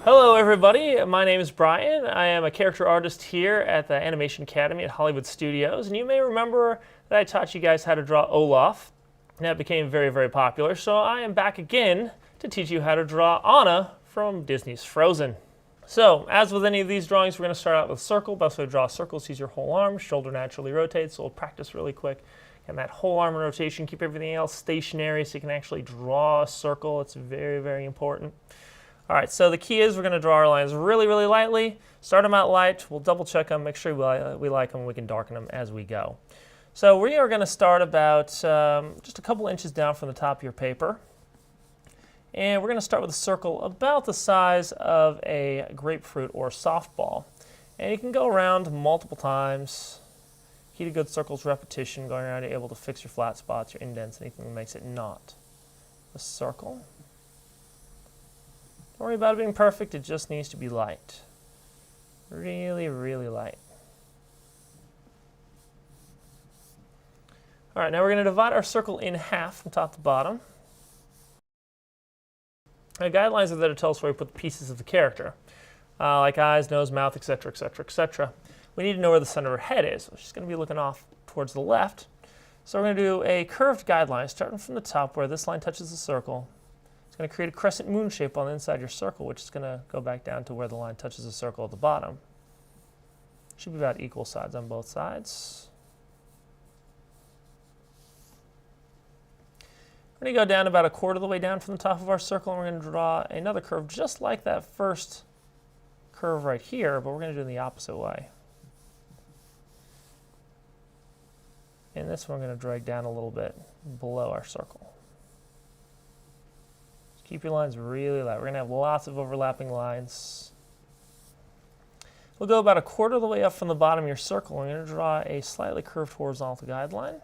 Hello everybody, my name is Brian. I am a character artist here at the Animation Academy at Hollywood Studios, and you may remember that I taught you guys how to draw Olaf, and that became very, very popular, so I am back again to teach you how to draw Anna from Disney's Frozen. So, as with any of these drawings, we're going to start out with a circle. Best way to draw a circle is use your whole arm. Shoulder naturally rotates, so we'll practice really quick. And that whole arm rotation, keep everything else stationary so you can actually draw a circle. It's very, very important. All right, so the key is we're going to draw our lines really, really lightly. Start them out light. We'll double check them, make sure we like them, and we can darken them as we go. So we are going to start about just a couple inches down from the top of your paper. And we're going to start with a circle about the size of a grapefruit or softball. And you can go around multiple times. Key to good circles, repetition. Going around, you're able to fix your flat spots, your indents, anything that makes it not a circle. Don't worry about it being perfect, it just needs to be light. Really, really light. All right, now we're going to divide our circle in half from top to bottom. Our guidelines are there to tell us where we put the pieces of the character, like eyes, nose, mouth, etc., etc., etc. We need to know where the center of her head is, which is going to be looking off towards the left. So we're going to do a curved guideline starting from the top where this line touches the circle. It's going to create a crescent moon shape on the inside of your circle, which is going to go back down to where the line touches the circle at the bottom. Should be about equal sides on both sides. We're going to go down about a quarter of the way down from the top of our circle, and we're going to draw another curve just like that first curve right here, but we're going to do it in the opposite way. And this one we're going to drag down a little bit below our circle. Keep your lines really light. We're going to have lots of overlapping lines. We'll go about a quarter of the way up from the bottom of your circle. We're going to draw a slightly curved horizontal guideline,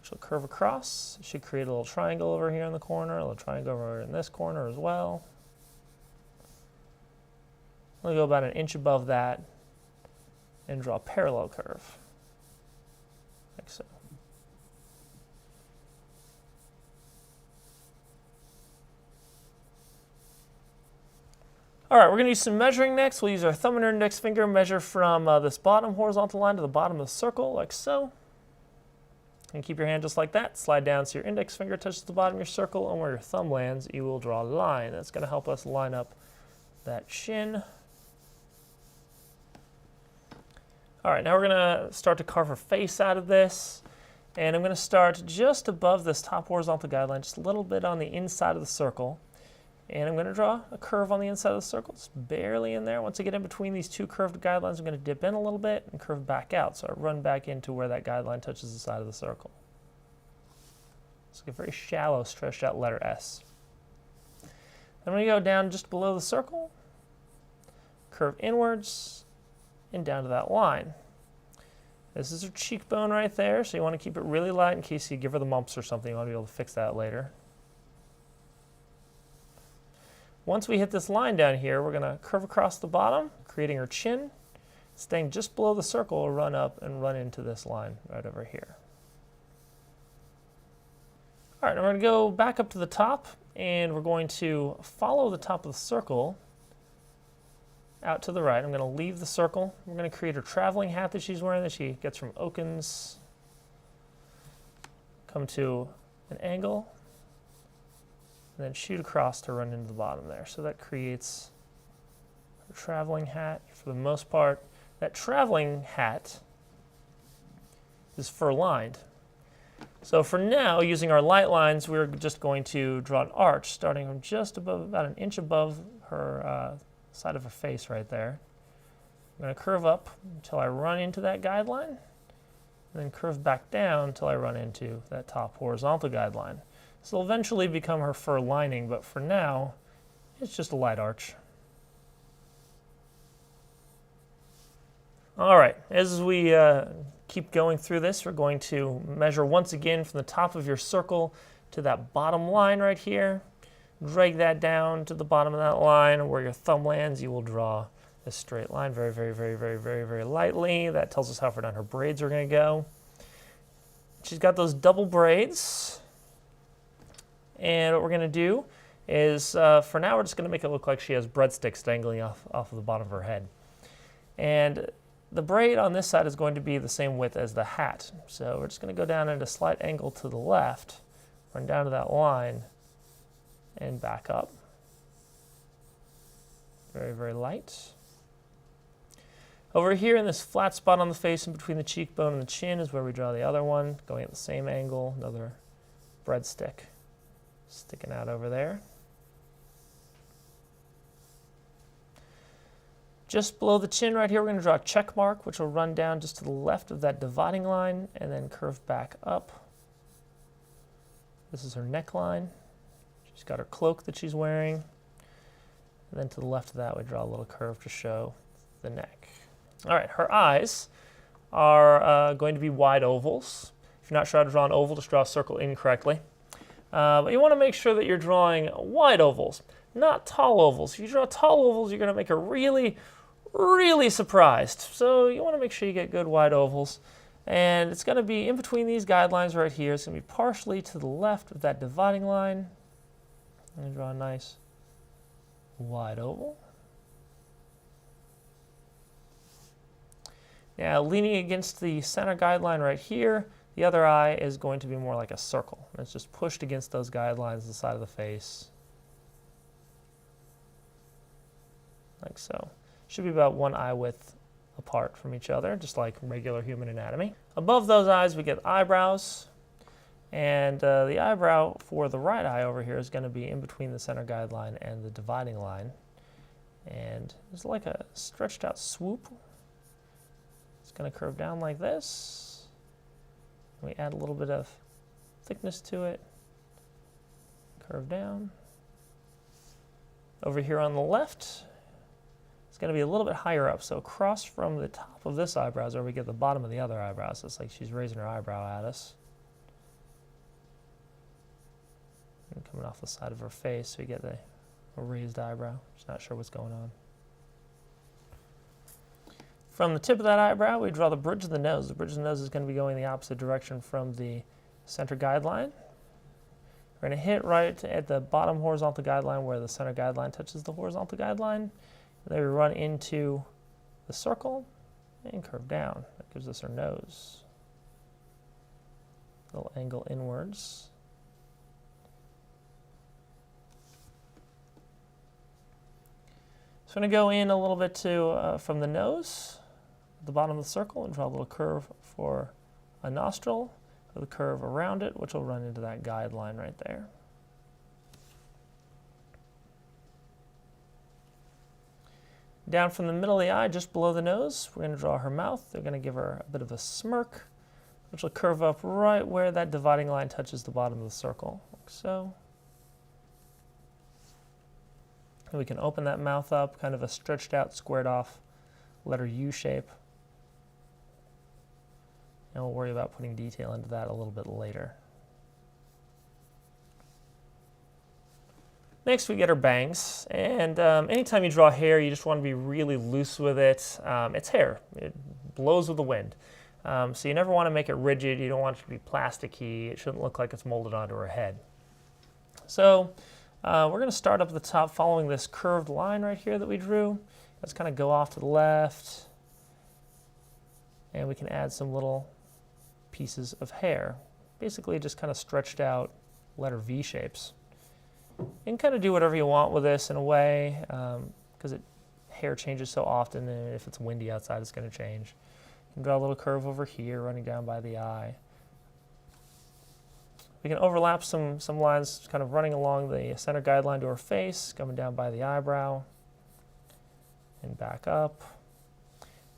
which will curve across. It should create a little triangle over here in the corner, a little triangle over in this corner as well. We'll go about an inch above that and draw a parallel curve, like so. All right, we're going to use some measuring next. We'll use our thumb and our index finger, measure from this bottom horizontal line to the bottom of the circle, like so. And keep your hand just like that. Slide down so your index finger touches the bottom of your circle, and where your thumb lands, you will draw a line. That's going to help us line up that chin. All right, now we're going to start to carve her face out of this. And I'm going to start just above this top horizontal guideline, just a little bit on the inside of the circle. And I'm going to draw a curve on the inside of the circle. It's barely in there. Once I get in between these two curved guidelines, I'm going to dip in a little bit and curve back out. So I run back into where that guideline touches the side of the circle. It's like a very shallow, stretched out letter S. Then I'm going to go down just below the circle, curve inwards, and down to that line. This is her cheekbone right there, so you want to keep it really light in case you give her the mumps or something. You want to be able to fix that later. Once we hit this line down here, we're going to curve across the bottom, creating her chin. Staying just below the circle, we'll run up and run into this line right over here. All right, now we're going to go back up to the top, and we're going to follow the top of the circle out to the right. I'm going to leave the circle. We're going to create her traveling hat that she's wearing that she gets from Oakens. Come to an angle, and then shoot across to run into the bottom there. So that creates a traveling hat. For the most part, that traveling hat is fur-lined. So for now, using our light lines, we're just going to draw an arch starting from just above, about an inch above her side of her face right there. I'm going to curve up until I run into that guideline, and then curve back down until I run into that top horizontal guideline. This will eventually become her fur lining, but for now, it's just a light arch. All right, as we keep going through this, we're going to measure once again from the top of your circle to that bottom line right here. Drag that down to the bottom of that line. Where your thumb lands, you will draw a straight line very lightly. That tells us how far down her braids are going to go. she's got those double braids. And what we're going to do is, for now, we're just going to make it look like she has breadsticks dangling off of the bottom of her head. And the braid on this side is going to be the same width as the hat. So we're just going to go down at a slight angle to the left, run down to that line, and back up. Very, very light. Over here in this flat spot on the face in between the cheekbone and the chin is where we draw the other one, going at the same angle, another breadstick sticking out over there. Just below the chin right here, we're going to draw a check mark, which will run down just to the left of that dividing line and then curve back up. This is her neckline. She's got her cloak that she's wearing. And then to the left of that, we draw a little curve to show the neck. All right, her eyes are going to be wide ovals. If you're not sure how to draw an oval, just draw a circle incorrectly. But you want to make sure that you're drawing wide ovals, not tall ovals. If you draw tall ovals, you're going to make her really, really surprised. So you want to make sure you get good wide ovals. And it's going to be in between these guidelines right here. It's going to be partially to the left of that dividing line. And draw a nice wide oval. Now, leaning against the center guideline right here, the other eye is going to be more like a circle. It's just pushed against those guidelines, the side of the face, like so. Should be about one eye width apart from each other, just like regular human anatomy. Above those eyes, we get eyebrows. And the eyebrow for the right eye over here is going to be in between the center guideline and the dividing line. And it's like a stretched out swoop. It's going to curve down like this. We add a little bit of thickness to it. Curve down. Over here on the left, it's going to be a little bit higher up. So across from the top of this eyebrow is where we get the bottom of the other eyebrow. So it's like she's raising her eyebrow at us. And coming off the side of her face, we get a raised eyebrow. Just not sure what's going on. From the tip of that eyebrow, we draw the bridge of the nose. The bridge of the nose is going to be going the opposite direction from the center guideline. We're going to hit right at the bottom horizontal guideline where the center guideline touches the horizontal guideline. And then we run into the circle and curve down. That gives us our nose. A little angle inwards. So I'm going to go in a little bit to from the nose, the bottom of the circle, and draw a little curve for a nostril with a curve around it, which will run into that guideline right there. Down from the middle of the eye, just below the nose, we're going to draw her mouth. They're going to give her a bit of a smirk, which will curve up right where that dividing line touches the bottom of the circle, like so. And we can open that mouth up, kind of a stretched out, squared off letter U shape. And we'll worry about putting detail into that a little bit later. Next, we get her bangs. And anytime you draw hair, you just want to be really loose with it. It's hair. It blows with the wind. So you never want to make it rigid. You don't want it to be plasticky. It shouldn't look like it's molded onto her head. So we're going to start up at the top following this curved line right here that we drew. Let's kind of go off to the left. And we can add some little pieces of hair. Basically just kind of stretched out letter V shapes. You can kind of do whatever you want with this in a way, because hair changes so often, and if it's windy outside, it's going to change. You can draw a little curve over here running down by the eye. We can overlap some lines kind of running along the center guideline to her face, coming down by the eyebrow, and back up.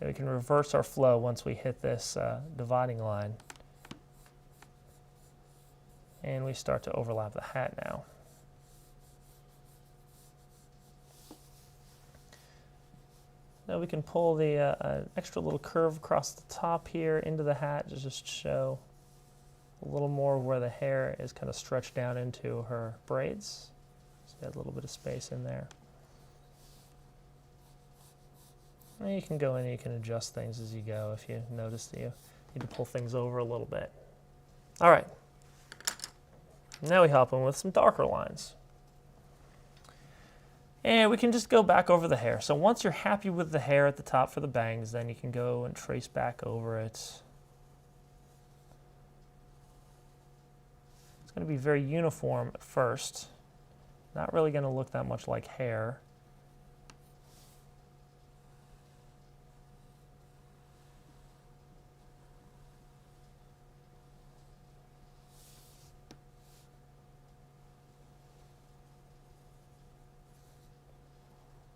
And we can reverse our flow once we hit this dividing line. And we start to overlap the hat now. Now we can pull the extra little curve across the top here into the hat to just show a little more where the hair is kind of stretched down into her braids. So add a little bit of space in there. And you can go in and you can adjust things as you go if you notice that you need to pull things over a little bit. All right. Now we hop in with some darker lines. And we can just go back over the hair. So once you're happy with the hair at the top for the bangs, then you can go and trace back over it. It's going to be very uniform at first. Not really going to look that much like hair.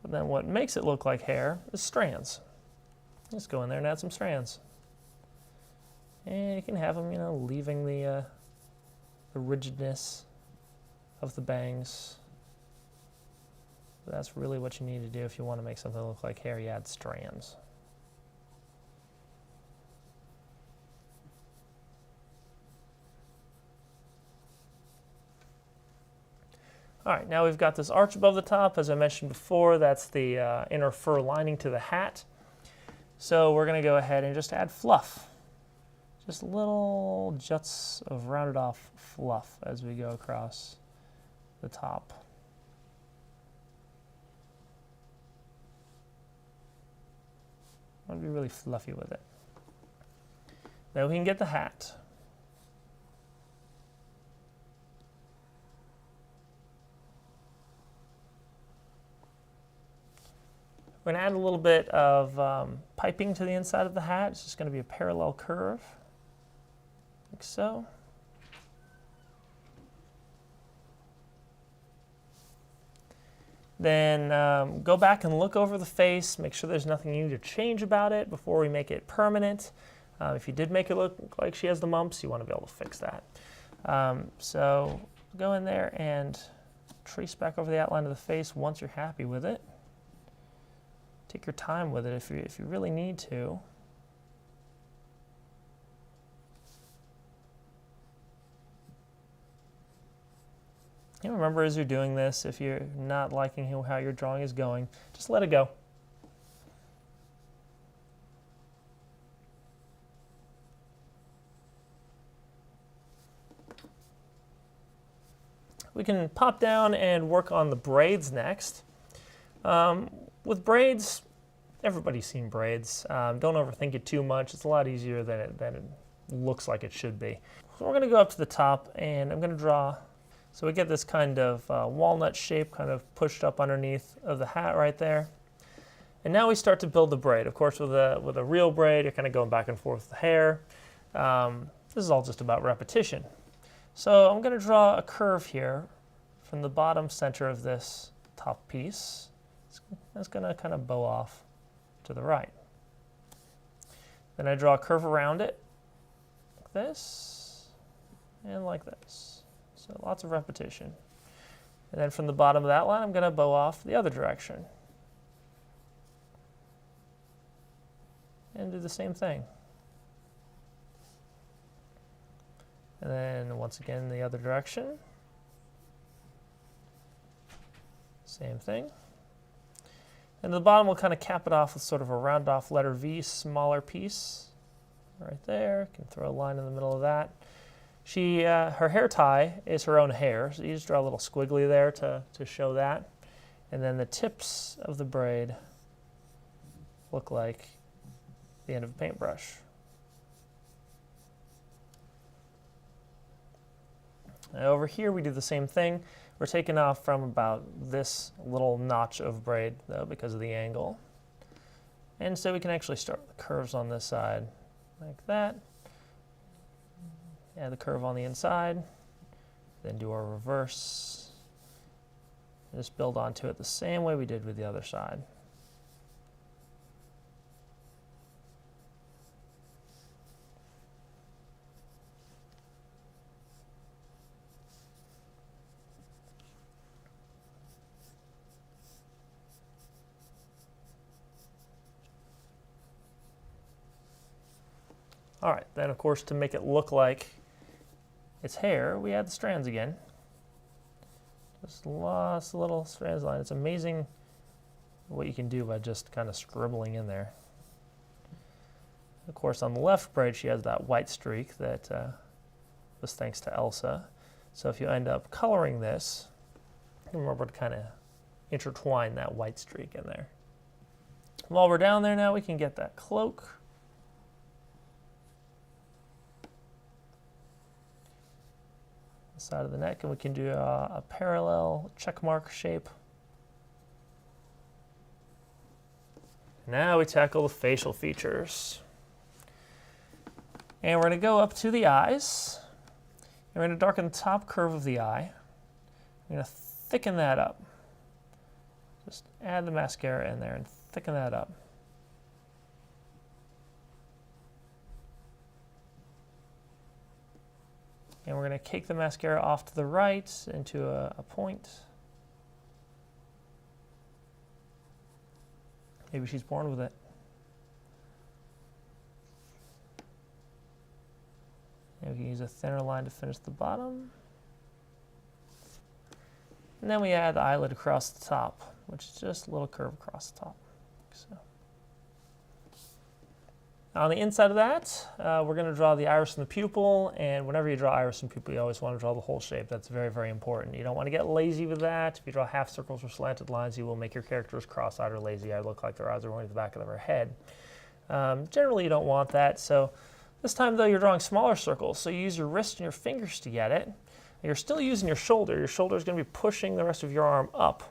But then what makes it look like hair is strands. Just go in there and add some strands. And you can have them, you know, leaving the rigidness of the bangs. But that's really what you need to do if you want to make something look like hair. You add strands. All right, now we've got this arch above the top. As I mentioned before, that's the inner fur lining to the hat. So we're going to go ahead and just add fluff. Just little juts of rounded off fluff as we go across the top. I want to be really fluffy with it. Then we can get the hat. We're going to add a little bit of piping to the inside of the hat. It's just going to be a parallel curve, like so. Then go back and look over the face, make sure there's nothing you need to change about it before we make it permanent. If you did make it look like she has the mumps, you want to be able to fix that. So go in there and trace back over the outline of the face once you're happy with it. Take your time with it if you really need to. And remember, as you're doing this, if you're not liking how your drawing is going, just let it go. We can pop down and work on the braids next. With braids, everybody's seen braids. Don't overthink it too much. It's a lot easier than it looks like it should be. So we're going to go up to the top, and I'm going to draw. So we get this kind of walnut shape kind of pushed up underneath of the hat right there. And now we start to build the braid. Of course, with a real braid, you're kind of going back and forth with the hair. This is all just about repetition. So I'm going to draw a curve here from the bottom center of this top piece. It's going to kind of bow off to the right. Then I draw a curve around it, like this, and like this. So lots of repetition. And then from the bottom of that line, I'm going to bow off the other direction. And do the same thing. And then once again, the other direction. Same thing. And the bottom, we'll kind of cap it off with sort of a round off letter V, smaller piece. Right there. You can throw a line in the middle of that. Her hair tie is her own hair, so you just draw a little squiggly there to show that. And then the tips of the braid look like the end of a paintbrush. Now over here we do the same thing. We're taking off from about this little notch of braid, though, because of the angle. And so we can actually start with the curves on this side, like that. Add the curve on the inside, then do our reverse. And just build onto it the same way we did with the other side. All right, then of course to make it look like it's hair, we add the strands again. Just lots of little strands line. It's amazing what you can do by just kind of scribbling in there. Of course, on the left braid, she has that white streak that was thanks to Elsa. So if you end up coloring this, remember to kind of intertwine that white streak in there. While we're down there now, we can get that cloak. The side of the neck, and we can do a parallel check mark shape. Now we tackle the facial features. And we're going to go up to the eyes. And we're going to darken the top curve of the eye. We're going to thicken that up. Just add the mascara in there and thicken that up. And we're going to cake the mascara off to the right into a point. Maybe she's born with it. And we can use a thinner line to finish the bottom. And then we add the eyelid across the top, which is just a little curve across the top. So. On the inside of that, we're going to draw the iris and the pupil, and whenever you draw iris and pupil, you always want to draw the whole shape. That's very, very important. You don't want to get lazy with that. If you draw half circles or slanted lines, you will make your characters cross-eyed or lazy-eyed, look like their eyes are going to the back of their head. Generally, you don't want that. So this time, though, you're drawing smaller circles, so you use your wrist and your fingers to get it. You're still using your shoulder. Your shoulder is going to be pushing the rest of your arm up.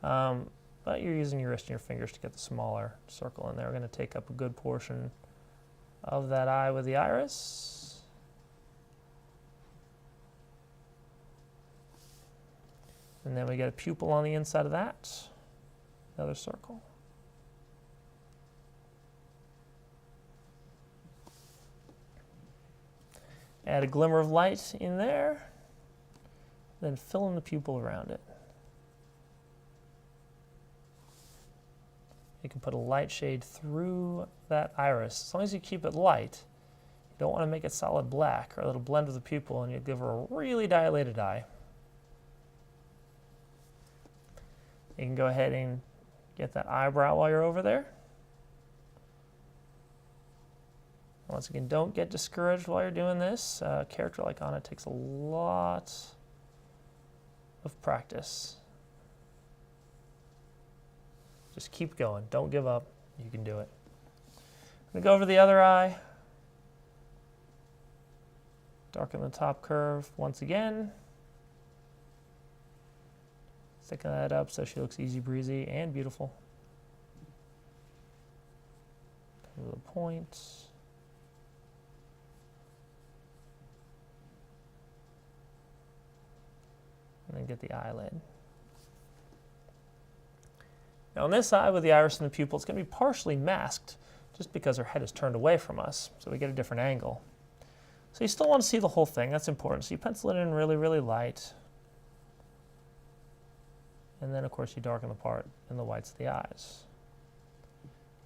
But you're using your wrist and your fingers to get the smaller circle in there. We're going to take up a good portion of that eye with the iris. And then we get a pupil on the inside of that, another circle. Add a glimmer of light in there, then fill in the pupil around it. You can put a light shade through that iris. As long as you keep it light, you don't want to make it solid black, or it'll blend with the pupil and you'll give her a really dilated eye. You can go ahead and get that eyebrow while you're over there. Once again, don't get discouraged while you're doing this. A character like Anna takes a lot of practice. Just keep going. Don't give up. You can do it. I'm going to go over the other eye. Darken the top curve once again. Thicken that up so she looks easy breezy and beautiful. Come to the point. And then get the eyelid. Now on this eye with the iris and the pupil, it's going to be partially masked just because her head is turned away from us, so we get a different angle. So you still want to see the whole thing, that's important. So you pencil it in really, really light. And then of course you darken the part in the whites of the eyes.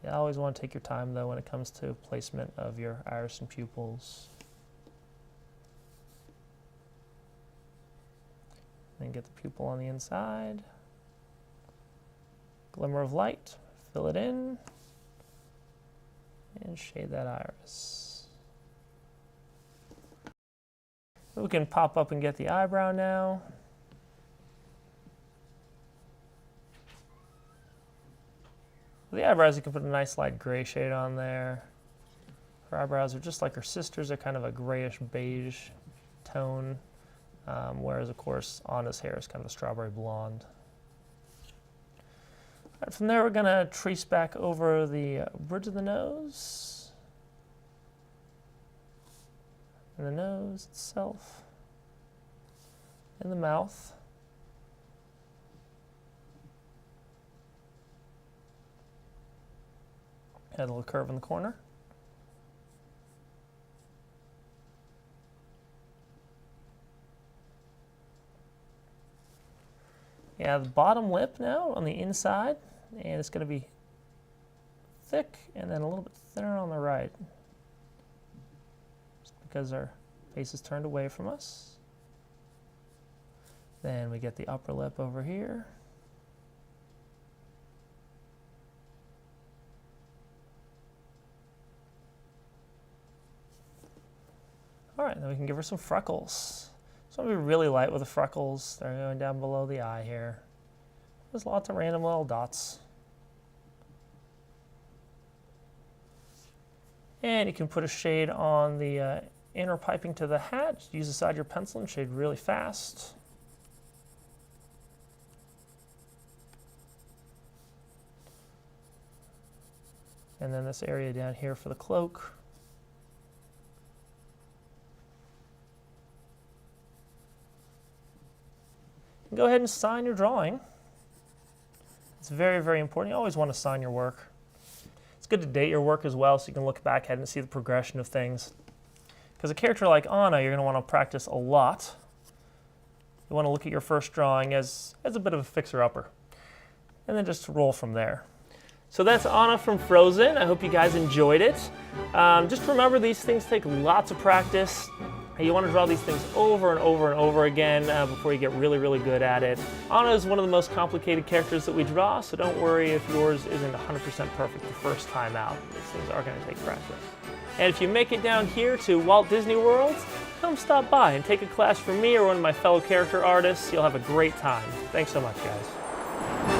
You always want to take your time though when it comes to placement of your iris and pupils. Then get the pupil on the inside. Glimmer of light, fill it in, and shade that iris. We can pop up and get the eyebrow now. For the eyebrows, you can put a nice light gray shade on there. Her eyebrows are just like her sister's. They're kind of a grayish beige tone, whereas, of course, Anna's hair is kind of a strawberry blonde. All right, from there, we're going to trace back over the bridge of the nose, and the nose itself, and the mouth. Add a little curve in the corner. Yeah, the bottom lip now on the inside, and it's going to be thick and then a little bit thinner on the right, just because our face is turned away from us. Then we get the upper lip over here. All right, then we can give her some freckles. So I'm going to be really light with the freckles. They're going down below the eye here. There's lots of random little dots. And you can put a shade on the inner piping to the hat. Just use the side of your pencil and shade really fast. And then this area down here for the cloak. Go ahead and sign your drawing. It's very, very important. You always want to sign your work. It's good to date your work as well so you can look back at it and see the progression of things. Because a character like Anna, you're going to want to practice a lot. You want to look at your first drawing as a bit of a fixer-upper. And then just roll from there. So that's Anna from Frozen. I hope you guys enjoyed it. Just remember, these things take lots of practice. You want to draw these things over and over and over again before you get really, really good at it. Anna is one of the most complicated characters that we draw, so don't worry if yours isn't 100% perfect the first time out. These things are going to take practice. And if you make it down here to Walt Disney World, come stop by and take a class from me or one of my fellow character artists. You'll have a great time. Thanks so much, guys.